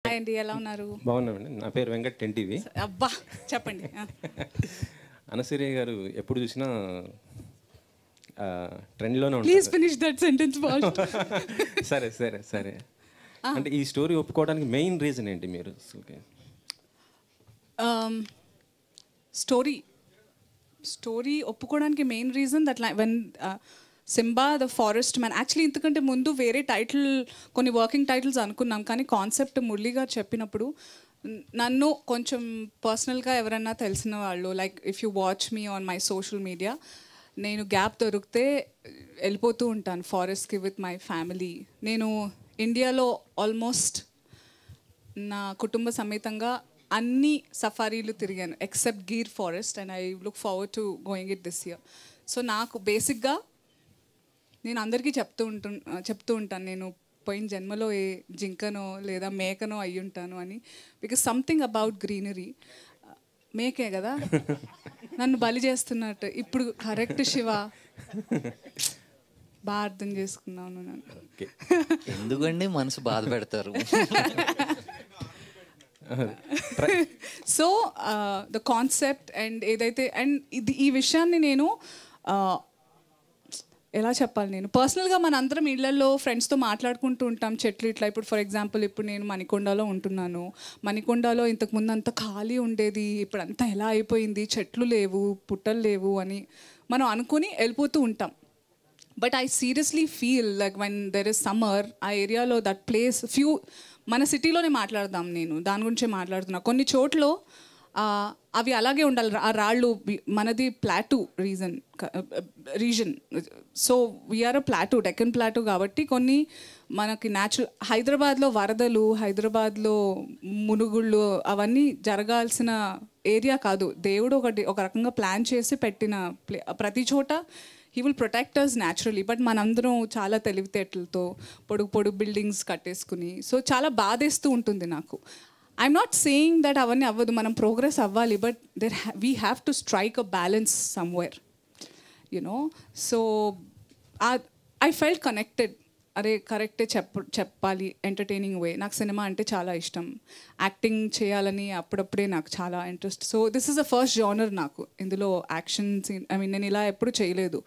Hi అండి, ఎలా ఉన్నారు? బాగున్నామండి. నా పేరు వెంకట్ ఎన్టీవీ. అబ్బా చెప్పండి. అనసూయ గారు ఎప్పుడు చూసినా ట్రెండ్లోనే ప్లీజ్ ఉంటారు. Finish that sentence fast. సరే సరే సరే. అంటే ఈ స్టోరీ ఒప్పుకోవడానికి మెయిన్ రీజన్ ఏంటి మీరు అసలుకి? స్టోరీ ఒప్పుకోవడానికి main reason that when Simba the forest man, actually ఇంతకంటే ముందు వేరే టైటిల్, కొన్ని వర్కింగ్ టైటిల్స్ అనుకున్నాం, కానీ కాన్సెప్ట్ మురళి గారు చెప్పినప్పుడు నన్ను కొంచెం పర్సనల్గా ఎవరన్నా తెలిసిన వాళ్ళు, like if you watch me on my social media, నేను గ్యాప్ దొరికితే వెళ్ళిపోతూ ఉంటాను ఫారెస్ట్కి విత్ మై ఫ్యామిలీ. నేను ఇండియాలో ఆల్మోస్ట్ నా కుటుంబ సమేతంగా అన్ని సఫారీలు తిరిగాను except Gir forest, and I look forward to going it this year. So నాకు బేసిక్గా నేను అందరికీ చెప్తూ ఉంటాను నేను పోయిన జన్మలో ఏ జింకనో లేదా మేకనో అయి ఉంటాను అని. Because something about greenery. మేకే కదా నన్ను బలి చేస్తున్నట్టు ఇప్పుడు. కరెక్ట్ శివ, బాగా అర్థం చేసుకున్నాను నన్ను. ఎందుకండి మనసు బాధ పెడతారు? సో ద కాన్సెప్ట్ అండ్ ఏదైతే, అండ్ ఈ విషయాన్ని నేను ఎలా చెప్పాలి, నేను పర్సనల్గా మన అందరం ఇళ్లలో ఫ్రెండ్స్తో మాట్లాడుకుంటూ ఉంటాం చెట్లు ఇట్లా. ఇప్పుడు ఫర్ ఎగ్జాంపుల్ ఇప్పుడు నేను మణికొండలో ఉంటున్నాను. మణికొండలో ఇంతకుముందు అంత ఖాళీ ఉండేది, ఇప్పుడు అంతా ఎలా అయిపోయింది, చెట్లు లేవు, పుట్టలు లేవు అని మనం అనుకుని వెళ్ళిపోతూ ఉంటాం. But I seriously feel like when there is summer, ఆ ఏరియాలో దట్ ప్లేస్ మన సిటీలోనే మాట్లాడదాం, నేను దాని గురించే మాట్లాడుతున్నా. కొన్ని చోట్ల అవి అలాగే ఉండాలి, ఆ రాళ్ళు. మనది ప్లాటూ రీజన్, సో వీఆర్ అ ప్లాటూ, డెక్కన్ ప్లాటూ కాబట్టి కొన్ని మనకి న్యాచురల్. హైదరాబాద్లో వరదలు, హైదరాబాద్లో మునుగుళ్ళు అవన్నీ జరగాల్సిన ఏరియా కాదు. దేవుడు ఒక రకంగా ప్లాన్ చేసి పెట్టిన ప్రతి చోట he will protect us naturally. But మనందరం చాలా తెలివితేటలతో పొడుగు బిల్డింగ్స్ కట్టేసుకుని, సో చాలా బాధేస్తూ ఉంటుంది నాకు. ఐఎమ్ నాట్ సేయింగ్ దట్ అవన్నీ అవ్వదు, మనం ప్రోగ్రెస్ అవ్వాలి, but we have to strike a balance somewhere, you know. So I felt connected. అరే కరెక్టే చెప్పాలి ఎంటర్టైనింగ్ వే. నాకు సినిమా అంటే చాలా ఇష్టం, యాక్టింగ్ చేయాలని అప్పుడప్పుడే నాకు చాలా interest. So this is the first genre నాకు. ఇందులో యాక్షన్ సీన్, ఐ మీన్ నేను ఇలా ఎప్పుడు చేయలేదు.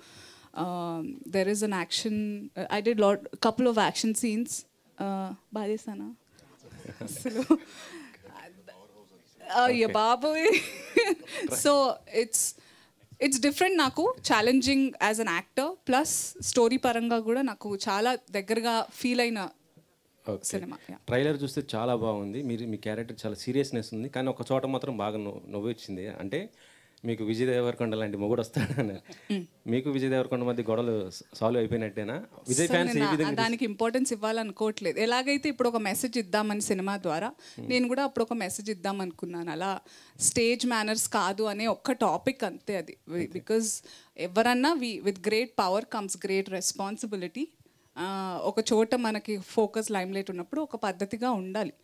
There is an action, I did couple of action scenes. బాగా చేస్తానా అసలు? అయ్య బాబోయ్. సో ఇట్స్ డిఫరెంట్, నాకు challenging as an actor, plus story పరంగా కూడా నాకు చాలా దగ్గరగా ఫీల్ అయిన సినిమా. ట్రైలర్ చూస్తే చాలా బాగుంది. మీ క్యారెక్టర్ చాలా సీరియస్నెస్ ఉంది, కానీ ఒక చోట మాత్రం బాగా నవ్వు వచ్చింది. అంటే మీకు విజయ్ దేవరకొండ లాంటి మొగుడు వస్తాడన్నారు. మీకు విజయ్ దేవరకొండ మధ్య గొడవలు సాల్వ్ అయిపోయినట్టేనా? విజయ్ ఫ్యాన్స్ ఏ విధంగా దానికి ఇంపార్టెన్స్ ఇవ్వాలనుకోవట్లేదు. ఎలాగైతే ఇప్పుడు ఒక మెసేజ్ ఇద్దామని సినిమా ద్వారా, నేను కూడా అప్పుడు ఒక మెసేజ్ ఇద్దాం అనుకున్నాను. అలా స్టేజ్ మేనర్స్ కాదు అనే ఒక్క టాపిక్ అంతే అది. బికాజ్ ఎవరన్నా with great power comes great responsibility. ఒక చోట మనకి ఫోకస్ లైమ్లైట్ ఉన్నప్పుడు ఒక పద్ధతిగా ఉండాలి.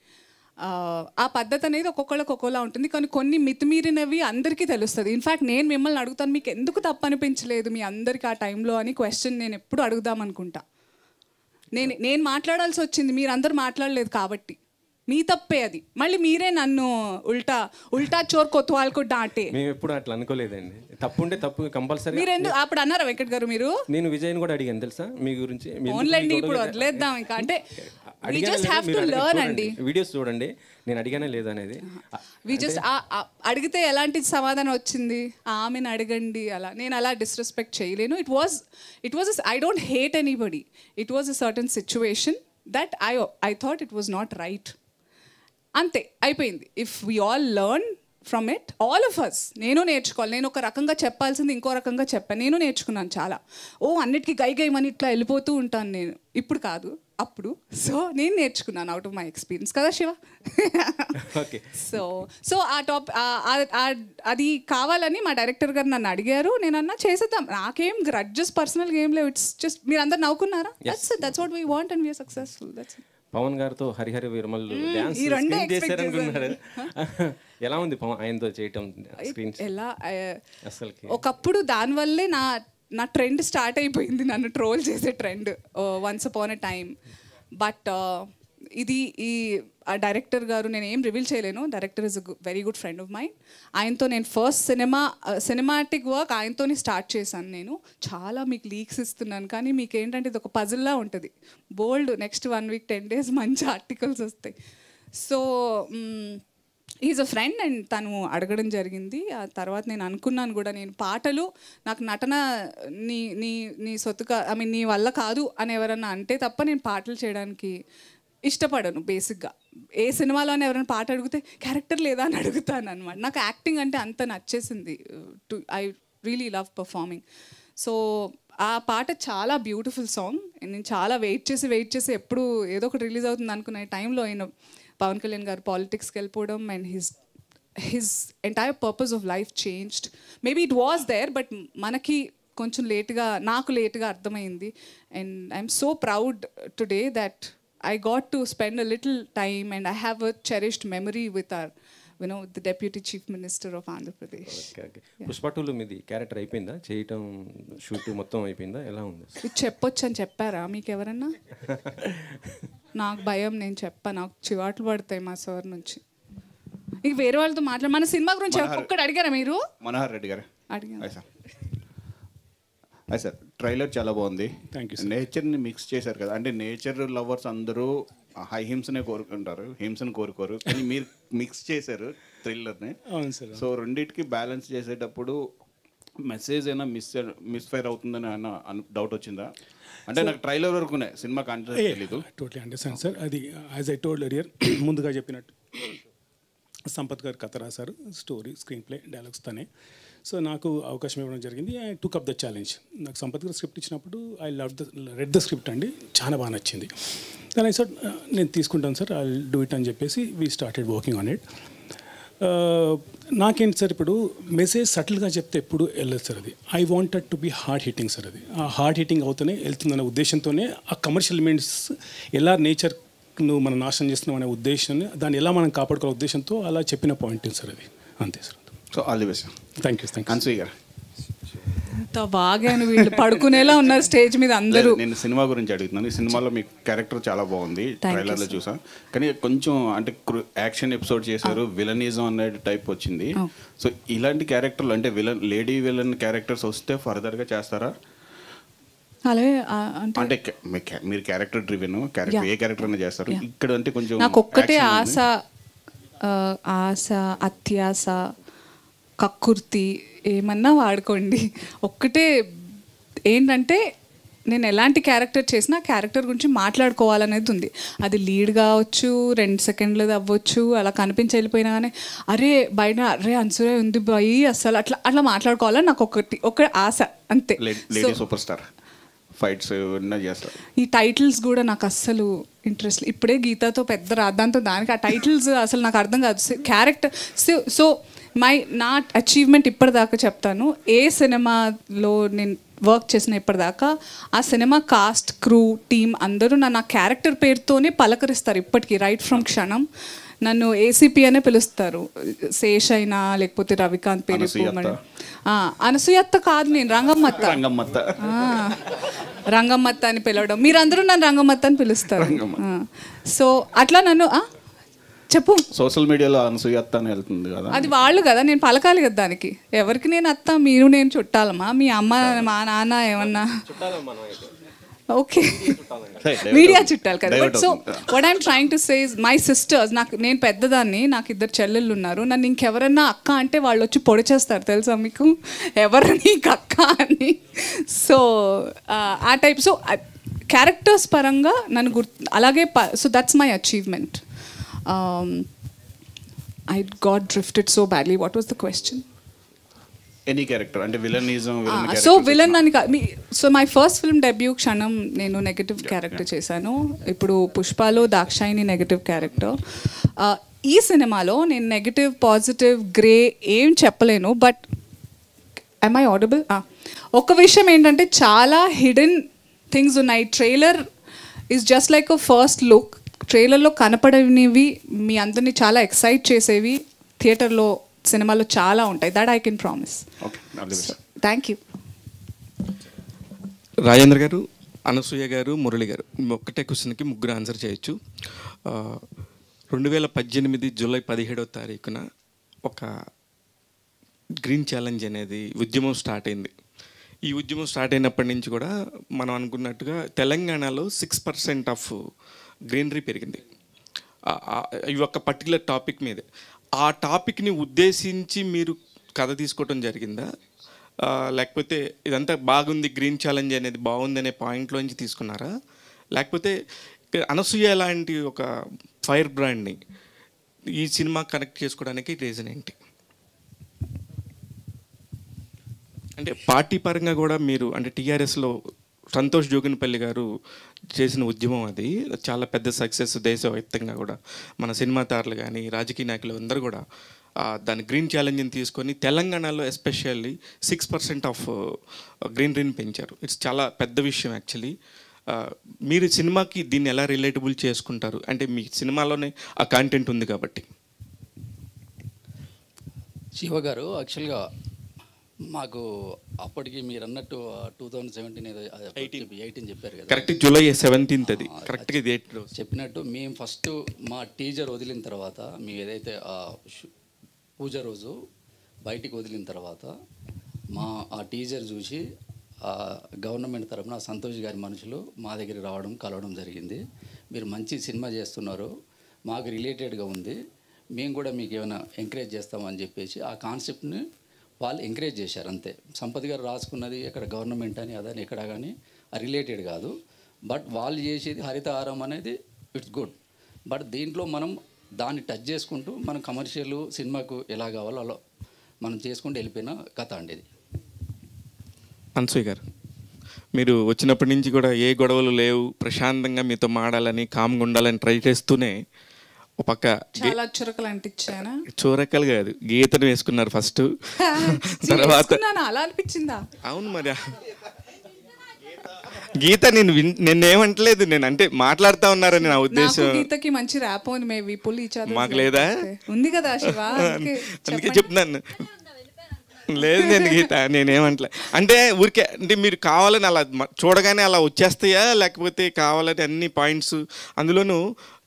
ఆ పద్ధతి అనేది ఒక్కొక్కళ్ళకి ఒక్కోలా ఉంటుంది, కానీ కొన్ని మితిమీరినవి అందరికీ తెలుస్తుంది. ఇన్ఫ్యాక్ట్ నేను మిమ్మల్ని అడుగుతాను, మీకు ఎందుకు తప్పు అనిపించలేదు మీ అందరికీ ఆ టైంలో అని క్వశ్చన్ నేను ఎప్పుడు అడుగుదాం అనుకుంటా. నేను మాట్లాడాల్సి వచ్చింది, మీరు అందరు మాట్లాడలేదు కాబట్టి మీ తప్పే అది. మళ్ళీ మీరే నన్ను ఉల్టా చోర్ కొత్వాల్కు డాంటే. మేము ఎప్పుడు అట్లా అనుకోలేదండి. తప్పు ఉంటే తప్పు కంపల్సరీ. మీరు ఎందుకు అప్పుడు అన్నారా వెంకట్ గారు? మీరు నేను విజయ్ని కూడా అడిగాను తెలుసా మీ గురించి. ఓన్లండి ఇప్పుడు వదిలేద్దాం ఇంకా. అంటే we just have to learn అండి. వీడియోస్ చూడండి, నేను అడిగానే లేదు అనేది. వి జస్ట్ అడిగితే ఎలాంటి సమాధానం వచ్చింది, ఆమెను అడగండి అలా. నేను అలా డిస్రెస్పెక్ట్ చేయలేను. It was I don't hate anybody. It was a certain situation that I thought it was not right. అంతే, అయిపోయింది. If we all learn from it, all of us. నేను నేర్చుకోవాలి. నేను ఒక రకంగా చెప్పాల్సింది ఇంకో రకంగా చెప్పాను. నేను నేర్చుకున్నాను చాలా. అన్నిటికీ గైమని ఇట్లా వెళ్ళిపోతూ ఉంటాను నేను. ఇప్పుడు కాదు, అప్పుడు. సో నేను నేర్చుకున్నాను అవుట్ ఆఫ్ మై ఎక్స్పీరియన్స్ కదా శివ. సో అది కావాలని మా డైరెక్టర్ గారు నన్ను అడిగారు. నేను అన్నా చేసేద్దాం, నాకేం గ్రడ్జెస్ పర్సనల్గా ఏం లేవు. ఇట్స్ జస్ట్ మీరు అందరు నవ్వుకున్నారా, that's what we want and we are successful. That's it. Pawan గారితో హరిహరి వీరమల్లు డాన్స్ చేశారనుకున్నారు. ఎలా ఉంది ఆయనతో చేయటం స్క్రీన్? ఎలా అసలు ఒకప్పుడు దానివల్లే నా ట్రెండ్ స్టార్ట్ అయిపోయింది, నన్ను ట్రోల్ చేసే trend once upon a time. But ఇది ఈ ఆ డైరెక్టర్ గారు, నేను ఏం రివీల్ చేయలేను, director is a very good friend of mind. ఆయనతో నేను ఫస్ట్ సినిమాటిక్ వర్క్ ఆయనతోనే స్టార్ట్ చేశాను. నేను చాలా మీకు లీక్స్ ఇస్తున్నాను, కానీ మీకు ఏంటంటే ఇది ఒక పజిల్లా ఉంటుంది. బోల్డ్ నెక్స్ట్ 1 week 10 days మంచి ఆర్టికల్స్ వస్తాయి. So is a friend and తను అడగడం జరిగింది. ఆ తర్వాత నేను అనుకున్నాను కూడా, నేను పాటలు నాకు నటన నీ నీ నీ సొత్తుగా ఐ మీన్ నీ వల్ల కాదు అని ఎవరన్నా అంటే తప్ప నేను పాటలు చేయడానికి ఇష్టపడను. బేసిక్గా ఏ సినిమాలోనే ఎవరైనా పాట అడిగితే క్యారెక్టర్ లేదా అని అడుగుతాను అనమాట. నాకు యాక్టింగ్ అంటే అంత నచ్చేసింది. I really love performing. So ఆ పాట చాలా బ్యూటిఫుల్ సాంగ్. నేను చాలా వెయిట్ చేసి ఎప్పుడు ఏదో ఒకటి రిలీజ్ అవుతుంది అనుకునే టైంలో ఆయన పవన్ కళ్యాణ్ గారు పాలిటిక్స్కి వెళ్ళిపోవడం and his entire purpose of life changed. Maybe it was there, but మనకి కొంచెం నాకు లేట్గా అర్థమైంది. And I'm so proud today that I got to spend a little time and I have a cherished memory with our, the Deputy Chief Minister of Andhra Pradesh. Okay. Pushpa 2 మీది character అయిపోయిందా? చేయటం shoot మొత్తం అయిపోయిందా? ఎలా ఉంది? ఇది చెప్పొచ్చు అని చెప్పారా మీకు ఎవరన్నా? నాకు భయం, నేను నాకు చివాట్లు పడతాయి మా సార్ నుంచి. ఇక వేరే వాళ్ళతో మన సినిమా గురించి ఒక్కటి అడిగారా మీరు? మనోహర్ రెడ్డి గారు అడిగారు. సార్ ట్రైలర్ చాలా బాగుంది. Thank you. నేచర్ని మిక్స్ చేశారు కదా, అంటే నేచర్ లవర్స్ అందరూ హింసనే కోరుకుంటారు, హింసను కోరుకోరు, కానీ మీరు మిక్స్ చేశారు థ్రిల్లర్ని. అవును సార్. సో రెండింటికి బ్యాలెన్స్ చేసేటప్పుడు మెసేజ్ అయినా మిస్ఫైర్ అవుతుందని డౌట్ వచ్చిందా? అంటే నాకు ట్రైలర్ వరకునే సినిమా కాన్సెప్ట్ తెలీదు. Totally understand sir. అది యాజ్ ఐ టోల్డ్ ఎర్లియర్, ముందుగా చెప్పినట్టు సంపత్ గారు కథ రాశారు, స్టోరీ, స్క్రీన్ ప్లే, డైలాగ్స్ తనే. సో నాకు అవకాశం ఇవ్వడం జరిగింది. I took up the challenge. నాకు సంపత్ గారు స్క్రిప్ట్ ఇచ్చినప్పుడు ఐ రెడ్ ద స్క్రిప్ట్ అండి, చాలా బాగా నచ్చింది. దాని సార్ నేను తీసుకుంటాను సార్, ఐ డూ ఇట్ అని చెప్పేసి we started working on it. నాకేంటి సార్, ఇప్పుడు మెసేజ్ సటిల్గా చెప్తే ఎప్పుడు వెళ్ళదు సార్. అది I wanted to be hard hitting sir. అది ఆ హార్డ్ హిట్టింగ్ అవుతూనే వెళ్తుందనే ఉద్దేశంతోనే ఆ కమర్షియల్ ఎలిమెంట్స్ ఎలా నేచర్ను మనం నాశనం చేస్తున్నాం అనే ఉద్దేశాన్ని, దాన్ని ఎలా మనం కాపాడుకోవాలనే ఉద్దేశంతో అలా చెప్పిన పాయింట్ సార్ అది. అంతే sir. So all the best. Thank you. Anasuya గారు ఎంత బాగా వీళ్ళు పడుకునేలా ఉన్నారు స్టేజ్ మీద అందరూ. నేను సినిమా గురించి అడుగుతున్నాను. ఈ సినిమాలో మీ క్యారెక్టర్ చాలా బాగుంది, ట్రైలర్లో చూసా, కానీ కొంచెం అంటే యాక్షన్ ఎపిసోడ్ చేశారు, విలనిజం అనే టైప్ వచ్చింది. సో ఇలాంటి క్యారెక్టర్లు అంటే లేడీ విలన్ క్యారెక్టర్స్ వస్తే ఫర్దర్గా చేస్తారా? అలాగే అంటే మీరు క్యారెక్టర్ డ్రివెన్ ఏ క్యారెక్టర్ అయినా చేస్తారు, ఇక్కడ అంటే కొంచెం నాకు ఒక్కటే ఆశ, అత్యాశ, కక్కుర్తి ఏమన్నా వాడుకోండి, ఒక్కటే ఏంటంటే నేను ఎలాంటి క్యారెక్టర్ చేసినా క్యారెక్టర్ గురించి మాట్లాడుకోవాలనేది ఉంది. అది లీడ్ కావచ్చు, 2 seconds అవ్వచ్చు, అలా కనిపించి వెళ్ళిపోయినా కానీ బయట అన్సూయ ఉంది బాయ్ అసలు అట్లా మాట్లాడుకోవాలని నాకు ఒక ఆశ, అంతే. సూపర్ స్టార్ ఫైట్స్ చేస్తారు. ఈ టైటిల్స్ కూడా నాకు అస్సలు ఇంట్రెస్ట్. ఇప్పుడే గీతాతో పెద్ద రాద్దాంతో దానికి ఆ టైటిల్స్ అసలు నాకు అర్థం కాదు. క్యారెక్టర్ సో నా అచీవ్మెంట్ ఇప్పటిదాకా చెప్తాను, ఏ సినిమాలో నేను వర్క్ చేసిన ఇప్పటిదాకా ఆ సినిమా కాస్ట్, క్రూ, టీమ్ అందరూ నా క్యారెక్టర్ పేరుతోనే పలకరిస్తారు ఇప్పటికీ. రైట్ ఫ్రమ్ క్షణం నన్ను ఏసీపీ అనే పిలుస్తారు. శేష్ అయినా లేకపోతే రవికాంత్ పేరు, అనసూయత్త కాదు, నేను రంగమ్మత్త అని పిలవడం, మీరందరూ నన్ను రంగమ్మత్త అని పిలుస్తారు. సో అట్లా నన్ను చెప్పు. సోషల్ మీడియాలో అనసూయత్త అని వెళ్తుంది కదా, అది వాళ్ళు కదా, నేను పలకాలి కదా దానికి. ఎవరికి నేను అత్త, మీరు నేను చుట్టాలమ్మా, మీ అమ్మ మా నాన్న ఏమన్నా ఓకే మీడియా చుట్టాలి కదా. But so what I'm trying to say is my sisters, నేను పెద్దదాన్ని, నాకు 2 చెల్లెళ్ళు ఉన్నారు. నన్ను ఇంకెవరన్నా అక్క అంటే వాళ్ళు వచ్చి పొడి చేస్తారు తెలుసా మీకు, ఎవరు నీకు అక్క అని. సో ఆ టైప్. సో క్యారెక్టర్స్ పరంగా నన్ను అలాగే. So that's my achievement. I got drifted so badly. What was the question? Any character అంటే విలనిజం, సో విలన్ అని. So my first film debut క్షణం నేను నెగటివ్ క్యారెక్టర్ చేశాను. ఇప్పుడు పుష్పలో దాక్షాయిని నెగటివ్ క్యారెక్టర్. ఈ సినిమాలో నేను నెగటివ్, పాజిటివ్, గ్రే ఏం చెప్పలేను. But am I audible? ఒక విషయం ఏంటంటే చాలా హిడెన్ థింగ్స్ ఉన్నాయి. Trailer is just like a first look. ట్రైలర్లో కనపడనివి మీ అందరినీ చాలా ఎక్సైట్ చేసేవి థియేటర్లో, సినిమాలో చాలా ఉంటాయి. That I can promise. Thank you. Rajendra గారు, అనసూయ గారు, మురళి గారు, ఒక్కటే క్వశ్చన్కి 3 ఆన్సర్ చేయొచ్చు. 2018 జూలై 17వ తారీఖున ఒక గ్రీన్ ఛాలెంజ్ అనేది ఉద్యమం స్టార్ట్ అయింది. ఈ ఉద్యమం స్టార్ట్ అయినప్పటి నుంచి కూడా మనం అనుకున్నట్టుగా తెలంగాణలో 6% ఆఫ్ గ్రీనరీ పెరిగింది ఈ ఒక్క పర్టికులర్ టాపిక్ మీదే. ఆ టాపిక్ని ఉద్దేశించి మీరు కథ తీసుకోవటం జరిగిందా, లేకపోతే ఇదంతా బాగుంది గ్రీన్ ఛాలెంజ్ అనేది బాగుంది అనే పాయింట్లోంచి తీసుకున్నారా, లేకపోతే అనసూయ లాంటి ఒక ఫైర్ బ్రాండ్ని ఈ సినిమా కనెక్ట్ చేసుకోవడానికి రీజన్ ఏంటి? అంటే పార్టీ పరంగా కూడా మీరు అంటే టీఆర్ఎస్లో సంతోష్ జోగినపల్లి గారు చేసిన ఉద్యమం అది చాలా పెద్ద సక్సెస్ దేశవ్యాప్తంగా కూడా. మన సినిమా తారలు కానీ రాజకీయ నాయకులు అందరూ కూడా దాని గ్రీన్ ఛాలెంజ్ని తీసుకొని తెలంగాణలో ఎస్పెషల్లీ 6% ఆఫ్ గ్రీనరీని పెంచారు. ఇట్స్ చాలా పెద్ద విషయం యాక్చువల్లీ. మీరు సినిమాకి దీన్ని ఎలా రిలేటబుల్ చేసుకుంటారు? అంటే మీ సినిమాలోనే ఆ కాంటెంట్ ఉంది కాబట్టి. శివ గారు యాక్చువల్గా మాకు అప్పటికి మీరు అన్నట్టు 2017 ఏదో 18 చెప్పారు కదా, కరెక్ట్ జూలై 17 అది కరెక్ట్గా డేట్ చెప్పినట్టు మేము ఫస్ట్ మా టీజర్ వదిలిన తర్వాత మేము ఏదైతే పూజ రోజు బయటికి వదిలిన తర్వాత ఆ టీజర్ చూసి గవర్నమెంట్ తరఫున సంతోష్ గారి మనుషులు మా దగ్గర రావడం కలవడం జరిగింది. మీరు మంచి సినిమా చేస్తున్నారు, మాకు రిలేటెడ్గా ఉంది, మేము కూడా మీకు ఏమైనా ఎంకరేజ్ చేస్తామని చెప్పేసి ఆ కాన్సెప్ట్ని వాళ్ళు ఎంకరేజ్ చేశారు అంతే. సంపత్ గారు రాసుకున్నది ఇక్కడ గవర్నమెంట్ అని అదని ఎక్కడ కానీ రిలేటెడ్ కాదు. బట్ వాళ్ళు చేసేది హరితహారం అనేది ఇట్స్ గుడ్. బట్ దీంట్లో మనం దాన్ని టచ్ చేసుకుంటూ మనం కమర్షియల్ సినిమాకు ఎలా కావాలో అలా మనం చేసుకుంటూ వెళ్ళిపోయిన కథ అండి ఇది. అనసూయ గారు, మీరు వచ్చినప్పటి నుంచి కూడా ఏ గొడవలు లేవు, ప్రశాంతంగా మీతో మాడాలని కామ్గా ఉండాలని ట్రై చేస్తూనే ఒక పక్క చాలా చురకలు అంటించానా? చూరకలు కాదు, గీతను వేసుకున్నారు ఫస్ట్. తర్వాత అలా అనిపించిందా? అవును మరి గీత నేనేమంటలేదు, నేను అంటే మాట్లాడుతా ఉన్నారని నా ఉద్దేశం. గీతకి మంచి ర్యాప్ ఉంది, మేబీ పుల్ ఇచ్చారు. మాకు లేదా? ఉంది కదా శివ, అందుకే చెప్తున్నాను. లేదు నేను గీత నేనేమంటలే. అంటే ఊరికే అంటే మీరు కావాలని అలా చూడగానే అలా వచ్చేస్తాయా, లేకపోతే కావాలని అన్ని పాయింట్స్ అందులోనూ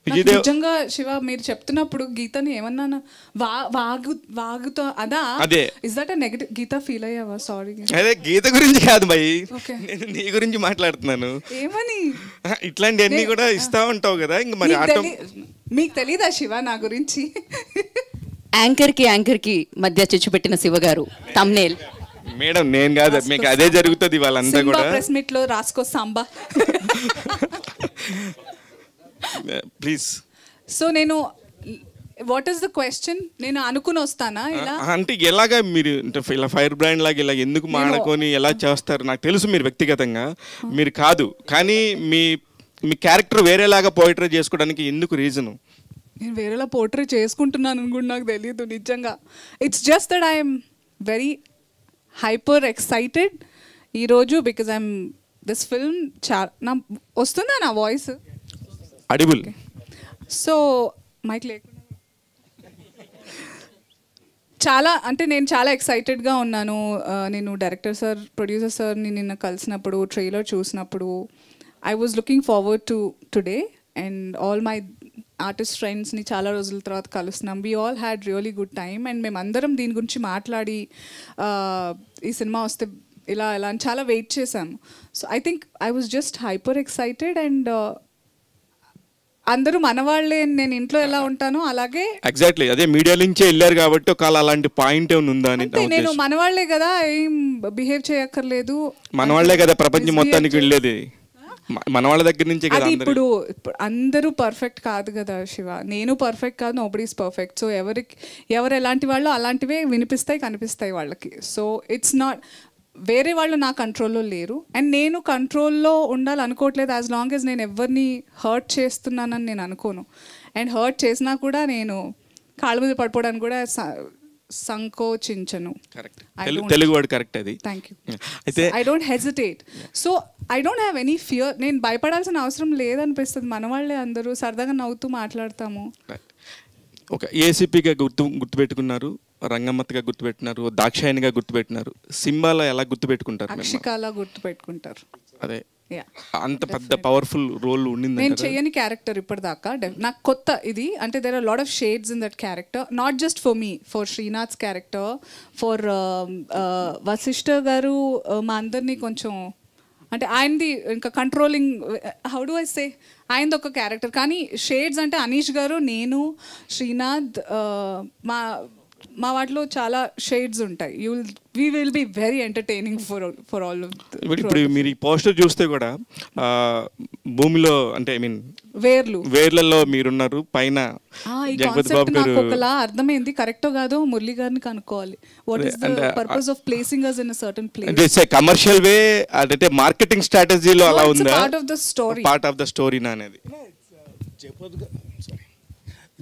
నిజంగా శివ మీరు చెప్తున్నప్పుడు గీతని ఏమన్నా వాగుతో అదే is that negative Geetha feel అయ్యావా? సారీ, అదే గీత గురించి కాదు భయ్, నేను నీ గురించి మాట్లాడుతున్నాను. ఏమని ఇట్లాంటివన్నీ కూడా ఇస్తా ఉంటావు కదా, ఇంక మరి మీకు తెలీదా శివ నా గురించి? యాంకర్ కి మధ్య చిచ్చు పెట్టిన శివ గారు తమ్నేల్. మేడం నేను కాదు, మీకు అదే జరుగుతుంది వాళ్ళంతా కూడా. ప్రెస్ మీట్ లో రాసుకో సాంబా ప్లీజ్. సో నేను వాట్ ఈస్ ద క్వశ్చన్? నేను అనుకుని వస్తానా ఇలా? అంటే ఎలాగా మీరు ఇలా ఫైర్ బ్రాండ్ లాగా ఇలా ఎందుకు మాడుకొని ఎలా చేస్తారు? నాకు తెలుసు మీరు వ్యక్తిగతంగా మీరు కాదు, కానీ మీ క్యారెక్టర్ వేరేలాగా పోయిట్రీ చేసుకోవడానికి ఎందుకు రీజను? నేను వేరేలా పోర్ట్రే చేసుకుంటున్నాను కూడా నాకు తెలియదు నిజంగా. It's just that I'm very hyper excited ఈరోజు బికాజ్ ఐఎమ్ దిస్ ఫిల్మ్ నా వస్తుందా నా వాయిస్ అడిబుల్? సో మైక్ లేకుండా చాలా అంటే నేను చాలా ఎక్సైటెడ్గా ఉన్నాను. నేను డైరెక్టర్ సార్, ప్రొడ్యూసర్ సార్ని నిన్న కలిసినప్పుడు, ట్రైలర్ చూసినప్పుడు I was looking forward to today and all my artist ఫ్రెండ్స్ని చాలా రోజుల తర్వాత కలుస్తున్నాం. We all had really good time and మేమందరం దీని గురించి మాట్లాడి ఈ సినిమా వస్తే ఇలా అని చాలా వెయిట్ చేశాము. So I think I was just hyper excited and అందరూ మనవాళ్ళే. నేను ఇంట్లో ఎలా ఉంటానో అలాగే ఎగ్జాక్ట్లీ అదే మీడియా నుంచే వెళ్ళారు కాబట్టి ఒకవేళ అలాంటి పాయింట్ ఏమైనా ఉందా అని. నేను మనవాళ్లే కదా, ఏం బిహేవ్ చేయక్కర్లేదు, మనవాళ్లే కదా ప్రపంచం మొత్తానికి వెళ్ళేది, మన వాళ్ళ దగ్గర నుంచే కదా. ఇప్పుడు అందరూ పర్ఫెక్ట్ కాదు కదా శివ, నేను పర్ఫెక్ట్ కాదు, నోబడీ ఈస్ పర్ఫెక్ట్. సో ఎవరు ఎలాంటి వాళ్ళు అలాంటివే వినిపిస్తాయి, కనిపిస్తాయి వాళ్ళకి. సో ఇట్స్ నాట్ వేరే వాళ్ళు నా కంట్రోల్లో లేరు అండ్ నేను కంట్రోల్లో ఉండాలనుకోవట్లేదు. యాజ్ లాంగ్ యాజ్ నేను ఎవరిని హర్ట్ చేస్తున్నానని నేను అనుకోను. అండ్ హర్ట్ చేసినా కూడా నేను కాళ్ళ మీద పడిపోవడానికి కూడా సంకోచించను. తెలుగు వర్డ్ కరెక్ట్ అది. Thank you. అయితే I don't hesitate. So I don't have any fear. నేను భయపడాల్సిన అవసరం లేదనిపిస్తుంది. మన వాళ్ళే అందరూ సరదాగా నవ్వుతూ మాట్లాడతాము. ఒక ఏసీపీగా గుర్తుపెట్టుకున్నారు, రంగమ్మతగా గుర్తుపెట్టినారు, దాక్షాయనిగా గుర్తుపెట్టినారు. సింబాలో ఎలా గుర్తుపెట్టుకుంటారు? అక్షికాలా గుర్తుపెట్టుకుంటారు. అదే Yeah. అంత పెద్ద పవర్ఫుల్ రోల్ ఉండింది నేను చేయని క్యారెక్టర్ ఇప్పటిదాకా నాకు కొత్త ఇది అంటే there are lot of shades in that character not just for me for Srinath's character for Vasishta గారు మా అందరినీ కొంచెం అంటే ఆయనది ఇంకా controlling how do I say ఆయనది ఒక క్యారెక్టర్ కానీ షేడ్స్ అంటే అనీష్ గారు నేను శ్రీనాథ్ మా వాటిలో చాలా షేడ్స్ ఉంటాయి we will be very entertaining for all. ఇప్పుడు మీరు ఈ పోస్టర్ చూస్తే కూడా భూమిలో అంటే ఐ మీన్ వేర్లలో మీరున్నారు, పైన జగపతి బాబు గారు. ఒకలా అర్థమైంది, కరెక్టో కాదో మురళి గారిని కనుక్కోవాలి. What is the purpose of placing us in a certain place? అంటే కమర్షియల్ వే అంటే మార్కెటింగ్ స్ట్రాటజీలో అలా ఉందా? పార్ట్ ఆఫ్ ద స్టోరీ అనేది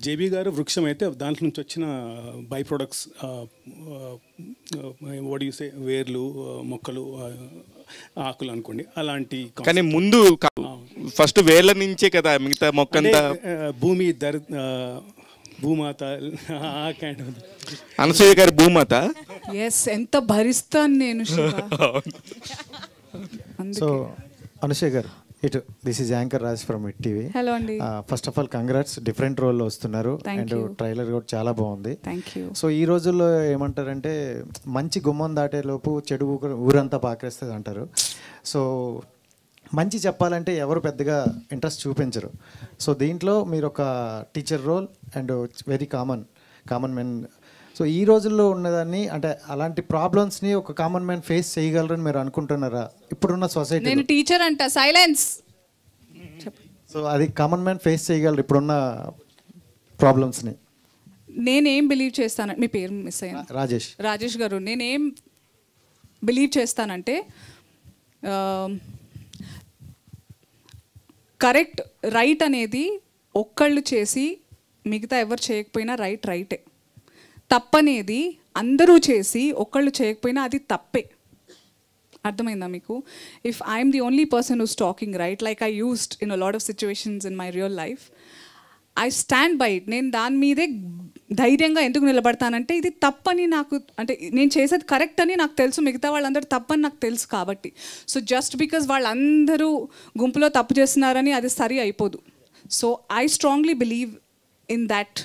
జేబీ గారు వృక్షం అయితే దాంట్లో నుంచి వచ్చిన బై ప్రొడక్ట్స్ వడిసే వేర్లు మొక్కలు ఆకులు అనుకోండి అలాంటి. కానీ ముందు ఫస్ట్ వేర్ల నుంచే కదా మిగతా మొక్కంతా భూమి భూమాత కైండ్ ఆఫ్. అనసూయ గారి భూమాత. ఎస్, ఎంత భరిస్తాను నేను. సో అనసూయ గారు ఇటు this is anchor Raj from E TV. Hello అండి. First of all congrats, different రోల్లో వస్తున్నారు అండ్ ట్రైలర్ కూడా చాలా బాగుంది. Thank you. సో ఈ రోజుల్లో ఏమంటారంటే మంచి గుమ్మం దాటేలోపు చెడు ఊరంతా పాకేస్తుంది అంటారు. సో మంచి చెప్పాలంటే ఎవరు పెద్దగా ఇంట్రెస్ట్ చూపించరు. సో దీంట్లో మీరు ఒక teacher role and very common men. So ఈ రోజుల్లో ఉన్నదాన్ని అంటే అలాంటి ప్రాబ్లమ్స్ని ఒక కామన్ మ్యాన్ ఫేస్ చేయగలరని మీరు అనుకుంటున్నారా ఇప్పుడున్న సొసైటీ? నేను టీచర్ అంట, సైలెన్స్. సో అది కామన్ మ్యాన్ ఫేస్ చేయగలరు ఇప్పుడున్న ప్రాబ్లమ్స్ని? నేనేం బిలీవ్ చేస్తాను, మీ పేరు మిస్ అయ్యాను. రాజేష్ గారు, నేనేం బిలీవ్ చేస్తానంటే కరెక్ట్ రైట్ అనేది ఒక్కళ్ళు చేసి మిగతా ఎవరు చేయకపోయినా రైటే. తప్పనేది అందరూ చేసి ఒక్కళ్ళు చేయకపోయినా అది తప్పే. అర్థమైందా మీకు? If I'm the only person who's talking right like I used in a lot of situations in my real life, I stand by it. నేను దాని మీదే ధైర్యంగా ఎందుకు నిలబడతానంటే ఇది తప్పని నాకు, అంటే నేను చేసేది కరెక్ట్ అని నాకు తెలుసు, మిగతా వాళ్ళందరూ తప్పని నాకు తెలుసు కాబట్టి. సో జస్ట్ బికాజ్ వాళ్ళందరూ గుంపులో తప్పు చేస్తున్నారని అది సరి అయిపోదు. So I strongly believe in that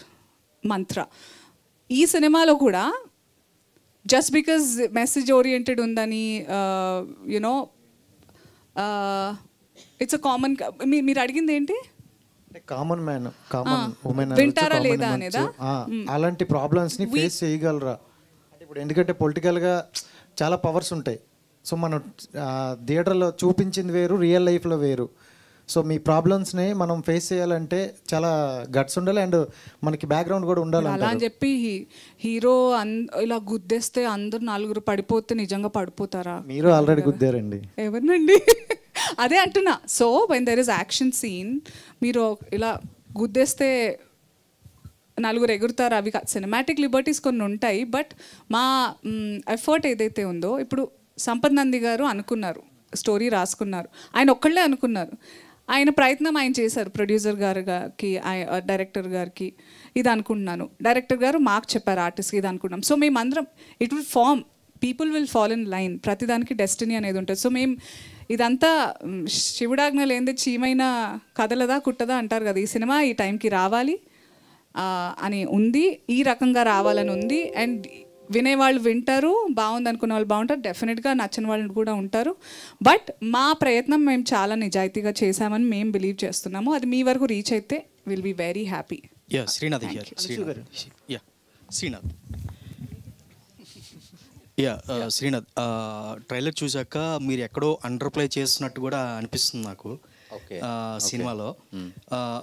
మంత్ర. ఈ సినిమాలో కూడా జస్ట్ బికాజ్ మెసేజ్ ఓరియంటెడ్ ఉందని యునో ఇట్స్ అ కామన్. మీరు అడిగింది ఏంటి? కామన్ మ్యాన్, కామన్ ఉమెన్ వింటారా లేదా అనేదా? అలాంటి ప్రాబ్లమ్స్ని ఫేస్ చేయగలరా అంటే ఇప్పుడు ఎందుకంటే పొలిటికల్గా చాలా పవర్స్ ఉంటాయి. సో మనం థియేటర్లో చూపించింది వేరు, రియల్ లైఫ్లో వేరు. సో మీ ప్రాబ్లమ్స్ని మనం ఫేస్ చేయాలంటే చాలా గట్స్ ఉండాలి అండ్ మనకి బ్యాక్గ్రౌండ్ కూడా ఉండాలి. అలా అని చెప్పి హీరో ఇలా గుద్దేస్తే అందరూ నలుగురు పడిపోతే నిజంగా పడిపోతారా? మీరు ఆల్రెడీ గుద్దారండి. ఎవరినండి? అదే అంటున్నా. So when there is action scene మీరు ఇలా గుద్దేస్తే నలుగురు ఎగురుతారు, అవి సినిమాటిక్ లిబర్టీస్ కొన్ని ఉంటాయి. బట్ మా ఎఫర్ట్ ఏదైతే ఉందో, ఇప్పుడు సంపత్ నంది గారు అనుకున్నారు, స్టోరీ రాసుకున్నారు, ఆయన ఒక్కళ్ళే అనుకున్నారు, ఆయన ప్రయత్నం ఆయన చేశారు. ప్రొడ్యూసర్ గారికి, డైరెక్టర్ గారికి ఇది అనుకుంటున్నాను, డైరెక్టర్ గారు మాకు చెప్పారు ఆర్టిస్ట్కి ఇది అనుకుంటున్నాం. సో మేమందరం it will form, people will fall in line, ప్రతిదానికి డెస్టినీ అనేది ఉంటుంది. సో మేము ఇదంతా శివుడాజ్ఞ లేనిదే చీమైనా కదలదా కుట్టదా అంటారు కదా, ఈ సినిమా ఈ టైంకి రావాలి అని ఉంది, ఈ రకంగా రావాలని ఉంది. అండ్ వినేవాళ్ళు వింటారు, బాగుంది అనుకునే వాళ్ళు బాగుంటారు, డెఫినెట్గా నచ్చని వాళ్ళు కూడా ఉంటారు. బట్ మా ప్రయత్నం మేము చాలా నిజాయితీగా చేశామని మేము బిలీవ్ చేస్తున్నాము. అది మీ వరకు రీచ్ అయితే will be very happy. Srinath Srinath trailer చూసాక మీరు ఎక్కడో అండర్ ప్లే చేస్తున్నట్టు కూడా అనిపిస్తుంది నాకు సినిమాలో.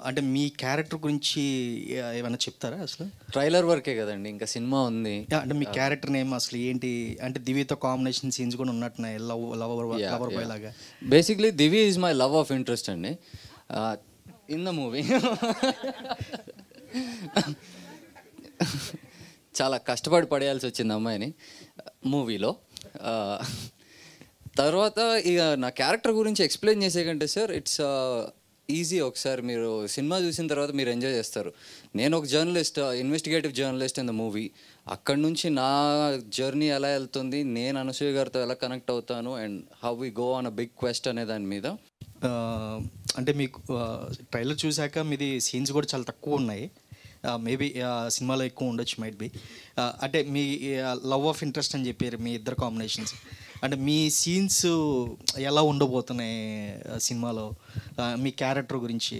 అంటే మీ క్యారెక్టర్ గురించి ఏమైనా చెప్తారా? అసలు ట్రైలర్ వరకే కదండి, ఇంకా సినిమా ఉంది. అంటే మీ క్యారెక్టర్ నేమ్ అసలు ఏంటి? అంటే దివ్యతో కాంబినేషన్ సీన్స్ కూడా ఉన్నట్టున్నాయి, లవర్ బాయ్ లాగా. Basically Divya is my love of interest అండి ఇన్ ద మూవీ. చాలా కష్టపడి పడేయాల్సి వచ్చింది అమ్మాయిని మూవీలో. తర్వాత ఇక నా క్యారెక్టర్ గురించి ఎక్స్ప్లెయిన్ చేసే కంటే సార్ ఇట్స్ ఈజీ. ఒకసారి మీరు సినిమా చూసిన తర్వాత మీరు ఎంజాయ్ చేస్తారు. నేను ఒక journalist, investigative journalist in the movie. అక్కడి నుంచి నా జర్నీ ఎలా వెళ్తుంది, నేను అనసూయ గారితో ఎలా కనెక్ట్ అవుతాను, and how we go on a big quest అనే దాని మీద అంటే మీకు ట్రైలర్ చూశాక మీది సీన్స్ కూడా చాలా తక్కువ ఉన్నాయి, మేబీ సినిమాలో ఎక్కువ ఉండొచ్చు మైట్ బి. అంటే మీ లవ్ ఆఫ్ ఇంట్రెస్ట్ అని చెప్పారు మీ ఇద్దరు కాంబినేషన్స్, అంటే మీ సీన్స్ ఎలా ఉండబోతున్నాయి సినిమాలో, మీ క్యారెక్టర్ గురించి?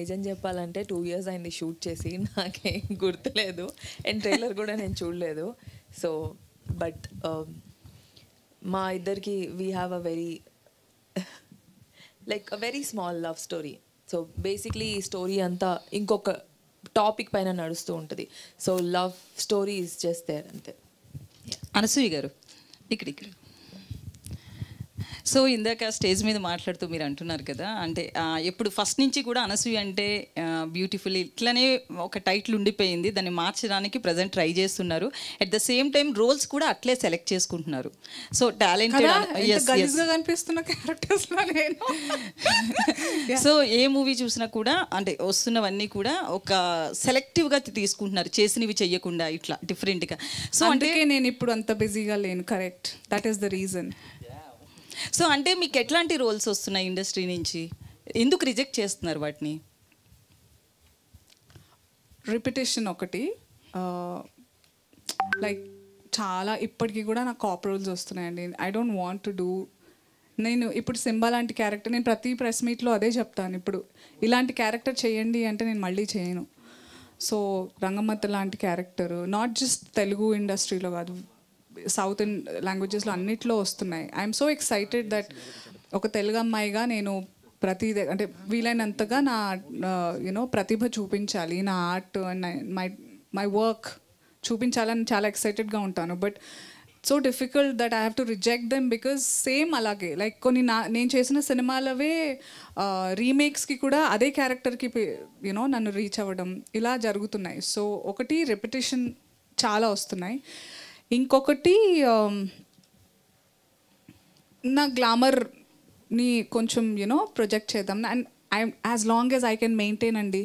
నిజం చెప్పాలంటే 2 years అయింది షూట్ చేసి, నాకేం గుర్తులేదు అండ్ ట్రైలర్ కూడా నేను చూడలేదు. సో బట్ మా ఇద్దరికి we have a very like a very small love story. So basically ఈ స్టోరీ అంతా ఇంకొక టాపిక్ పైన నడుస్తూ ఉంటుంది. So love story is just there అంతే. అనసూయ గారు ఇక్కడ సో ఇందాక స్టేజ్ మీద మాట్లాడుతూ మీరు అంటున్నారు కదా, అంటే ఎప్పుడు ఫస్ట్ నుంచి కూడా అనసూయ అంటే బ్యూటిఫుల్ ఇట్లనే ఒక టైటిల్ ఉండిపోయింది, దాన్ని మార్చడానికి ప్రజెంట్ ట్రై చేస్తున్నారు. At the same time roles కూడా అట్లే సెలెక్ట్ చేసుకుంటున్నారు. సో టాలెంటెడ్ కనిపిస్తున్న క్యారెక్టర్స్ సో ఏ మూవీ చూసినా కూడా అంటే వస్తున్నవన్నీ కూడా ఒక సెలెక్టివ్గా తీసుకుంటున్నారు, చేసినవి చెయ్యకుండా ఇట్లా డిఫరెంట్గా. సో అంటే నేను ఇప్పుడు అంత బిజీగా లేను. Correct, that is the reason. So అంటే మీకు ఎట్లాంటి రోల్స్ వస్తున్నాయి ఇండస్ట్రీ నుంచి, ఎందుకు రిజెక్ట్ చేస్తున్నారు వాటిని? రిపిటేషన్ ఒకటి, లైక్ చాలా ఇప్పటికీ కూడా నాకు కాప్ రోల్స్ వస్తున్నాయండి. I don't want to do. నేను ఇప్పుడు సింబా లాంటి క్యారెక్టర్ నేను ప్రతి ప్రెస్ మీట్లో అదే చెప్తాను, ఇప్పుడు ఇలాంటి క్యారెక్టర్ చేయండి అంటే నేను మళ్ళీ చేయను. సో రంగమ్మత్త లాంటి క్యారెక్టర్ నాట్ జస్ట్ తెలుగు ఇండస్ట్రీలో కాదు, సౌత్ లాంగ్వేజెస్లో అన్నిట్లో వస్తున్నాయి. ఐఎమ్ సో ఎక్సైటెడ్ దట్ ఒక తెలుగు అమ్మాయిగా నేను ప్రతి అంటే వీలైనంతగా నా యూనో ప్రతిభ చూపించాలి, నా ఆర్ట్ అండ్ మై వర్క్ చూపించాలని చాలా ఎక్సైటెడ్గా ఉంటాను. But so difficult that I have to reject them because same అలాగే లైక్ కొన్ని నేను చేసిన సినిమాలవే రీమేక్స్కి కూడా అదే క్యారెక్టర్కి యూనో నన్ను రీచ్ అవ్వడం ఇలా జరుగుతున్నాయి. సో ఒకటి రెపిటేషన్ చాలా వస్తున్నాయి. ఇంకొకటి నా గ్లామర్ని కొంచెం యూనో ప్రొజెక్ట్ చేద్దాం. And as long as I can maintain అండి,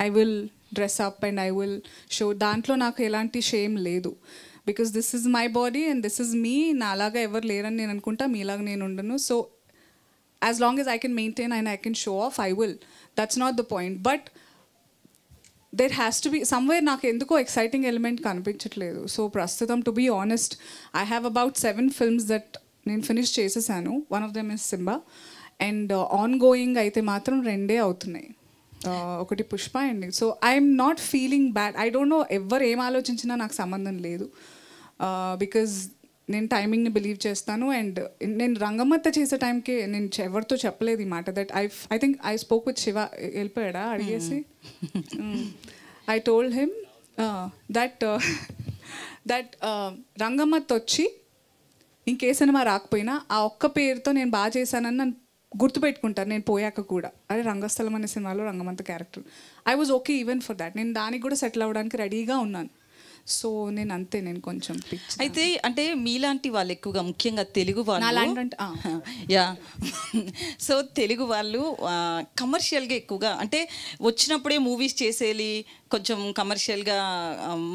I will dress up and I will show. దాంట్లో నాకు ఎలాంటి షేమ్ లేదు, because this is my body and this is me. నా అలాగా ఎవరు లేరని నేను అనుకుంటా, మీలాగా నేను ఉండను. So as long as I can maintain and I can show off, I will. That's not the point. But there has to be somewhere నాకు ఎందుకో ఎక్సైటింగ్ ఎలిమెంట్ కనిపించట్లేదు. సో ప్రస్తుతం to be honest I have about 7 films that నేను finish చేసేసాను. One of them is Simbaa and ongoing అయితే మాత్రం 2 అవుతున్నాయి, ఒకటి పుష్ప అండి. So I'm not feeling bad. I don't know ఎవరు ఏం ఆలోచించినా నాకు సంబంధం లేదు, బికాజ్ నేను టైమింగ్ని బిలీవ్ చేస్తాను. అండ్ నేను రంగమ్మత్త చేసే టైంకి నేను ఎవరితో చెప్పలేదు ఈ మాట. That I think I spoke with Shiva. వెళ్ళిపోయాడా అడిగేసి? I told him that Rangammatta వచ్చి ఇంకే సినిమా రాకపోయినా ఆ ఒక్క పేరుతో నేను బాగా చేశానని నన్ను గుర్తుపెట్టుకుంటారు నేను పోయాక కూడా. అదే రంగస్థలం అనే సినిమాలో Rangammatta character. I was okay even for that. నేను దానికి కూడా సెటిల్ అవ్వడానికి రెడీగా ఉన్నాను. సో నేను అంతే, నేను కొంచెం అయితే అంటే మీలాంటి వాళ్ళు ఎక్కువగా ముఖ్యంగా తెలుగు వాళ్ళు యా సో తెలుగు వాళ్ళు కమర్షియల్గా ఎక్కువగా అంటే వచ్చినప్పుడే మూవీస్ చేసేయాలి, కొంచెం కమర్షియల్గా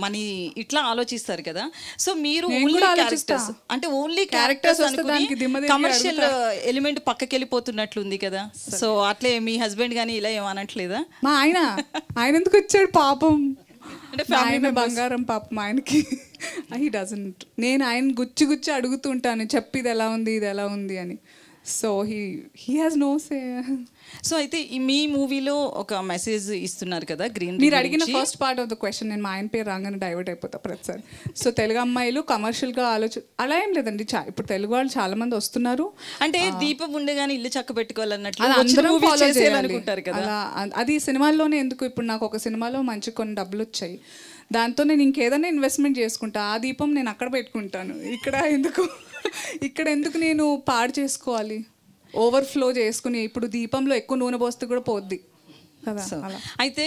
మనీ ఇట్లా ఆలోచిస్తారు కదా. సో మీరు ఓన్లీ క్యారెక్టర్స్ అంటే ఓన్లీ క్యారెక్టర్స్ అనుకుని కమర్షియల్ ఎలిమెంట్ పక్కకి వెళ్ళిపోతున్నట్లుంది కదా. సో అట్లే మీ హస్బెండ్ కానీ ఇలా ఏమనట్లేదా? మా ఆయన ఎందుకు వచ్చాడు పాపం, అంటే ఫ్యామిలీ బంగారం పాపం ఆయనకి. He doesn't. నేను ఆయన గుచ్చి అడుగుతుంటాను, చెప్పి ఇది ఎలా ఉంది ఇది ఎలా ఉంది అని. So he has no say. So అయితే మీ మూవీలో ఒక మెసేజ్ ఇస్తున్నారు కదా గ్రీన్. మీరు అడిగిన first part of the question నేను మా ఆయన పేరు రాగానే డైవర్ట్ అయిపోతా ప్రతిసారి. సో తెలుగు అమ్మాయిలు కమర్షియల్గా అలా ఏం లేదండి. ఇప్పుడు తెలుగు వాళ్ళు చాలా మంది వస్తున్నారు. అంటే దీపం ఉండగానే ఇల్లు చక్క పెట్టుకోవాలన్నట్లు అలా అది సినిమాల్లోనే ఎందుకు. ఇప్పుడు నాకు ఒక సినిమాలో మంచి కొన్ని డబ్బులు వచ్చాయి, దాంతో నేను ఇంకేదైనా ఇన్వెస్ట్మెంట్ చేసుకుంటా. ఆ దీపం నేను అక్కడ పెట్టుకుంటాను, ఇక్కడ ఎందుకు నేను పాడు చేసుకోవాలి, ఓవర్ఫ్లో చేసుకుని. ఇప్పుడు దీపంలో ఎక్కువ నూనె పోస్తే కూడా పోద్ది. అయితే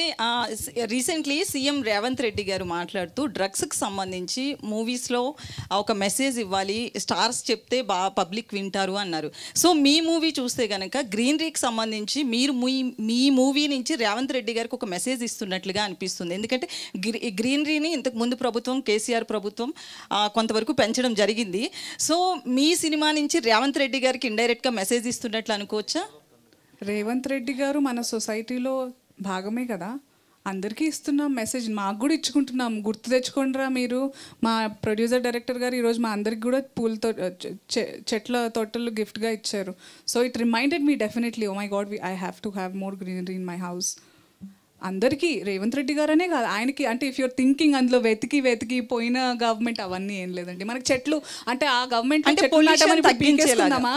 రీసెంట్లీ సీఎం రేవంత్ రెడ్డి గారు మాట్లాడుతూ డ్రగ్స్కి సంబంధించి మూవీస్లో ఒక మెసేజ్ ఇవ్వాలి, స్టార్స్ చెప్తే బాగా పబ్లిక్ వింటారు అన్నారు. సో మీ మూవీ చూస్తే కనుక గ్రీనరీకి సంబంధించి మీరు మీ మూవీ నుంచి రేవంత్ రెడ్డి గారికి ఒక మెసేజ్ ఇస్తున్నట్లుగా అనిపిస్తుంది. ఎందుకంటే గ్రీనరీని ఇంతకు ముందు ప్రభుత్వం కేసీఆర్ ప్రభుత్వం కొంతవరకు పెంచడం జరిగింది. సో మీ సినిమా నుంచి రేవంత్ రెడ్డి గారికి ఇండైరెక్ట్గా మెసేజ్ ఇస్తున్నట్లు అనుకోవచ్చా? రేవంత్ రెడ్డి గారు మన సొసైటీలో భాగమే కదా, అందరికీ ఇస్తున్నాం మెసేజ్, మాకు కూడా ఇచ్చుకుంటున్నాం. గుర్తు తెచ్చుకోండిరా మీరు. మా ప్రొడ్యూసర్ డైరెక్టర్ గారు ఈరోజు మా అందరికి కూడా పూలతో చెట్ల తోటలు గిఫ్ట్గా ఇచ్చారు. So it reminded me definitely, oh my God, I have to have more greenery in my house. అందరికీ రేవంత్ రెడ్డి గారనే కాదు, ఆయనకి అంటే ఇఫ్ యూర్ థింకింగ్ అందులో వెతికి పోయిన గవర్నమెంట్ అవన్నీ ఏం లేదండి. మనకి చెట్లు అంటే ఆ గవర్నమెంట్ తగ్గించేలాగా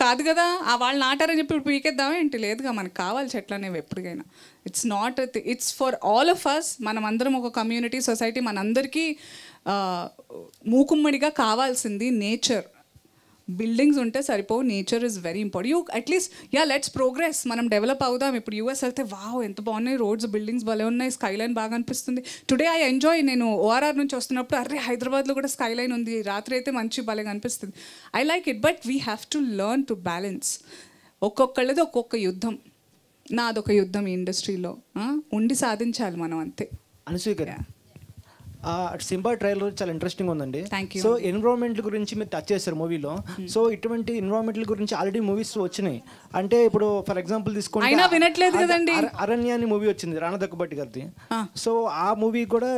కాదు కదా, వాళ్ళు నాటారని చెప్పి ఇప్పుడు పీకేద్దామా ఏంటి? లేదుగా, మనకు కావాలి చెట్లు అనేవి ఎప్పటికైనా. It's for all of us. మనం అందరం ఒక కమ్యూనిటీ, సొసైటీ, మనందరికీ మూకుమ్మడిగా కావాల్సింది నేచర్. బిల్డింగ్స్ ఉంటే సరిపోవు, nature is very important. At least let's progress, మనం డెవలప్ అవుదాం. ఇప్పుడు యూఎస్ వెళ్తే వావ్ ఎంత బాగున్నాయి రోడ్స్, బిల్డింగ్స్ భలే ఉన్నాయి, స్కై లైన్ బాగా అనిపిస్తుంది. టుడే ఐ ఎంజాయ్, నేను ఓఆర్ఆర్ నుంచి వస్తున్నప్పుడు అరే హైదరాబాద్లో కూడా స్కై లైన్ ఉంది, రాత్రి అయితే మంచి భలేగా అనిపిస్తుంది. I like it, but we have to learn to balance. ఒక్కొక్కళ్ళది ఒక్కొక్క యుద్ధం, నాదొక యుద్ధం ఈ ఇండస్ట్రీలో ఉండి సాధించాలి మనం, అంతే. అనుసూయ సింబా ట్రైలర్ చాలా ఇంట్రెస్టింగ్ ఉందండి. సో ఎన్విరాన్మెంట్ గురించి మీరు టచ్ చేశారు మూవీలో. సో ఇటువంటి ఎన్విరాన్మెంట్ గురించి ఆల్రెడీ మూవీస్ వచ్చినాయి. అంటే ఇప్పుడు ఫర్ ఎగ్జాంపుల్ తీసుకుంటే అరణ్య అని మూవీ వచ్చింది రానా దగ్గుబాటి గారిది. సో ఆ మూవీ కూడా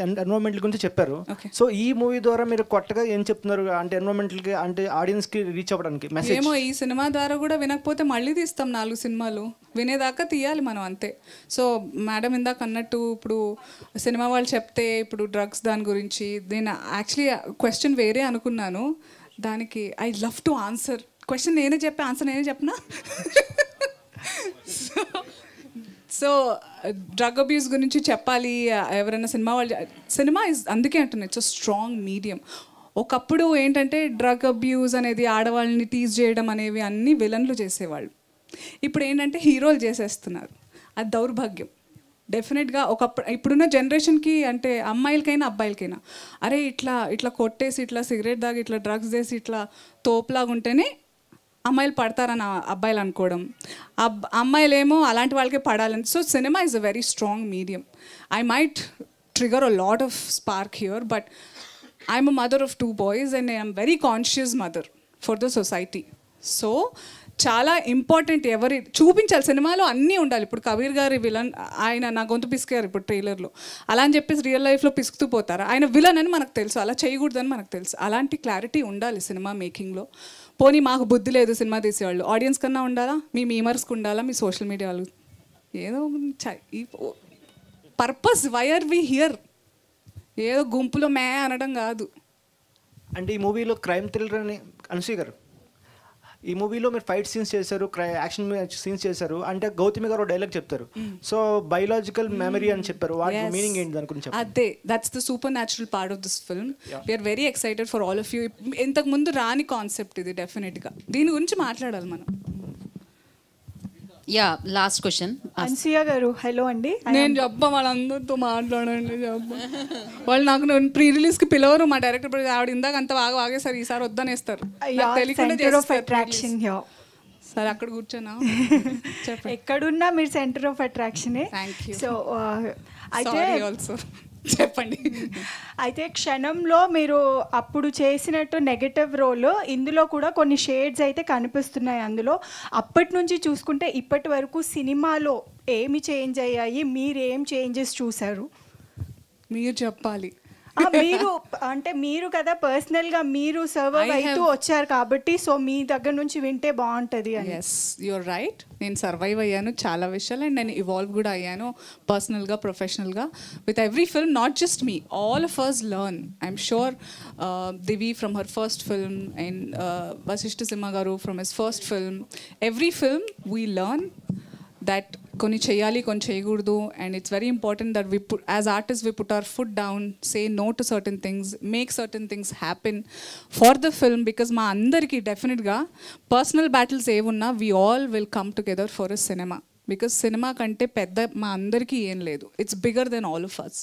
ఎన్విరాన్మెంట్ గురించి చెప్పారు. సో ఈ మూవీ ద్వారా మీరు కొత్తగా ఏం చెప్తున్నారు అంటే ఎన్విరాన్మెంట్ కి, అంటే ఆడియన్స్ కి రీచ్ అవ్వడానికి మెసేజ్? ఏమో ఈ సినిమా ద్వారా కూడా వినకపోతే మళ్ళీ తీస్తాం 4 సినిమాలు, వినేదాకా తీయాలి మనం, అంతే. సో మేడం ఇందాక అన్నట్టు ఇప్పుడు సినిమా వాళ్ళు చెప్తే ఇప్పుడు డ్రగ్స్ దాని గురించి, నేను యాక్చువల్లీ క్వశ్చన్ వేరే అనుకున్నాను, దానికి I love to answer. Question నేనే చెప్పా, ఆన్సర్ నేనే చెప్పనా? సో డ్రగ్ అబ్యూస్ గురించి చెప్పాలి ఎవరైనా సినిమా వాళ్ళు. సినిమా ఇస్ అందుకే అంటున్నా ఇట్స్ అ స్ట్రాంగ్ మీడియం. ఒకప్పుడు ఏంటంటే డ్రగ్ అబ్యూస్ అనేది, ఆడవాళ్ళని టీజ్ చేయడం అనేవి అన్నీ విలన్లు చేసేవాళ్ళు. ఇప్పుడు ఏంటంటే హీరోలు చేసేస్తున్నారు. అది దౌర్భాగ్యం డెఫినెట్గా. ఇప్పుడున్న జనరేషన్కి అంటే అమ్మాయిలకైనా అబ్బాయిలకైనా అరే ఇట్లా కొట్టేసి, ఇట్లా సిగరెట్ దాగి, ఇట్లా డ్రగ్స్ చేసి, ఇట్లా తోపులాగా ఉంటేనే అమ్మాయిలు పడతారని అబ్బాయిలు అనుకోవడం, అమ్మాయిలేమో అలాంటి వాళ్ళకే పడాలని. So cinema is a very strong medium. I might trigger a lot of spark here, but I'm a mother of 2 boys and I'm very conscious mother for the society. So చాలా ఇంపార్టెంట్, ఎవరి చూపించాలి సినిమాలో అన్నీ ఉండాలి. ఇప్పుడు కబీర్ గారి villain, ఆయన నా గొంతు పిసికారు ఇప్పుడు ట్రైలర్లో, అలా అని చెప్పేసి రియల్ లైఫ్లో పిసుకుతూ పోతారు. ఆయన విలన్ అని మనకు తెలుసు, అలా చేయకూడదని మనకు తెలుసు. అలాంటి క్లారిటీ ఉండాలి సినిమా మేకింగ్లో. పోనీ మాకు బుద్ధి లేదు సినిమా తీసేవాళ్ళు, ఆడియన్స్ కన్నా ఉండాలా, మీ మీమర్స్కి ఉండాలా, మీ సోషల్ మీడియా వాళ్ళు, ఏదో purpose. Why are we here? ఏదో గుంపులో మే అనడం కాదు. అంటే ఈ మూవీలో క్రైమ్ థ్రిల్లర్ అని అనసూయ గారు, ఈ మూవీలో మీరు ఫైట్ సీన్స్ చేశారు, యాక్షన్ సీన్స్ చేశారు. అంటే గౌతమి గారు డైలాగ్ చెప్తారు, సో బయోలాజికల్ మెమరీ అని చెప్పారు. వాటి మీనింగ్ ఏంటి దాని గురించి? అదే, that's the supernatural part of this film. We're very excited for all of you. ఇంతకు ముందు రాని కాన్సెప్ట్ ఇది, డెఫినెట్గా దీని గురించి మాట్లాడాలి మనం. యా, లాస్ట్ క్వశ్చన్ అన్సియా గారు. హలో అండి. నేను చెప్పా వాళ్ళందరితో మాట్లాడండి వాళ్ళు నాకు ప్రీ రిలీజ్కి పిలవరు. మా డైరెక్టర్ ఆవిడ ఇందాక అంత బాగా వాగేసారు, ఈసారి వద్దనేస్తారు. సరే అక్కడ కూర్చోనా? ఎక్కడున్నా మీరు సెంటర్ ఆఫ్ అట్రాక్షనే. సో అయితే చెప్పండి. అయితే క్షణంలో మీరు అప్పుడు చేసినట్టు నెగటివ్ రోల్ ఇందులో కూడా కొన్ని షేడ్స్ అయితే కనిపిస్తున్నాయి. అందులో అప్పటి నుంచి చూసుకుంటే ఇప్పటి వరకు సినిమాలో ఏమి చేంజ్ అయ్యాయి, మీరు ఏం చేంజెస్ చూసారు? మీరు చెప్పాలి. మీరు అంటే మీరు కదా పర్సనల్గా మీరు సర్వైవ్ అవుతూ వచ్చారు కాబట్టి, సో మీ దగ్గర నుంచి వింటే బాగుంటుంది అని. Yes, you're right. నేను సర్వైవ్ అయ్యాను చాలా విషయాలు, అండ్ నేను ఇవాల్వ్ కూడా అయ్యాను పర్సనల్గా, ప్రొఫెషనల్గా. With every film, not just me, all of us learn. I'm sure Divi from her first film and Vasishta Simha గారు from his first film. Every film we learn that కొన్ని చేయాలి, కొన్ని చేయకూడదు. And it's very important that we put, as artist we put our foot down, say no to certain things, make certain things happen for the film. Because మా అందరికీ డెఫినెట్గా personal battles ఏమున్నా we all will come together for a cinema. Because cinema కంటే పెద్ద మా అందరికీ ఏం లేదు. It's bigger than all of us.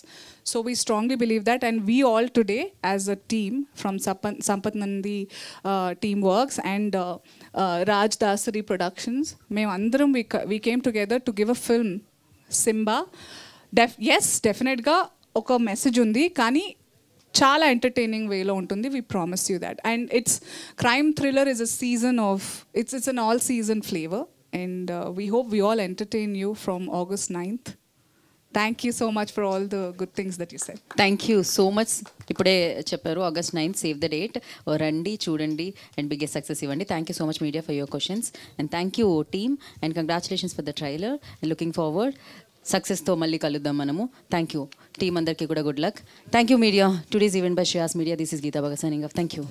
So we strongly believe that and we all today as a team from Sampath Nandi team works and Raj Dasari productions, మేమందరం we came together to give a film Simbaa. డెఫినెట్గా ఒక message ఉంది, కానీ చాలా entertaining వేలో ఉంటుంది. We promise you that. And it's crime thriller is a season of it's an all season flavour and we hope we all entertain you from August 9th. Thank you so much for all the good things that you said. Thank you so much. ఇప్పుడే చెప్పారు August 9th, save the date. రండి, చూడండి and biggest success ఇవ్వండి. Thank you so much media for your questions and thank you team and congratulations for the trailer and looking forward సక్సెస్తో మళ్ళీ కలుద్దాం మనము. Thank you team అందరికీ కూడా good luck. Thank you media. Today's event by Shreyas media. This is Geetha Bhagat signing off. Thank you.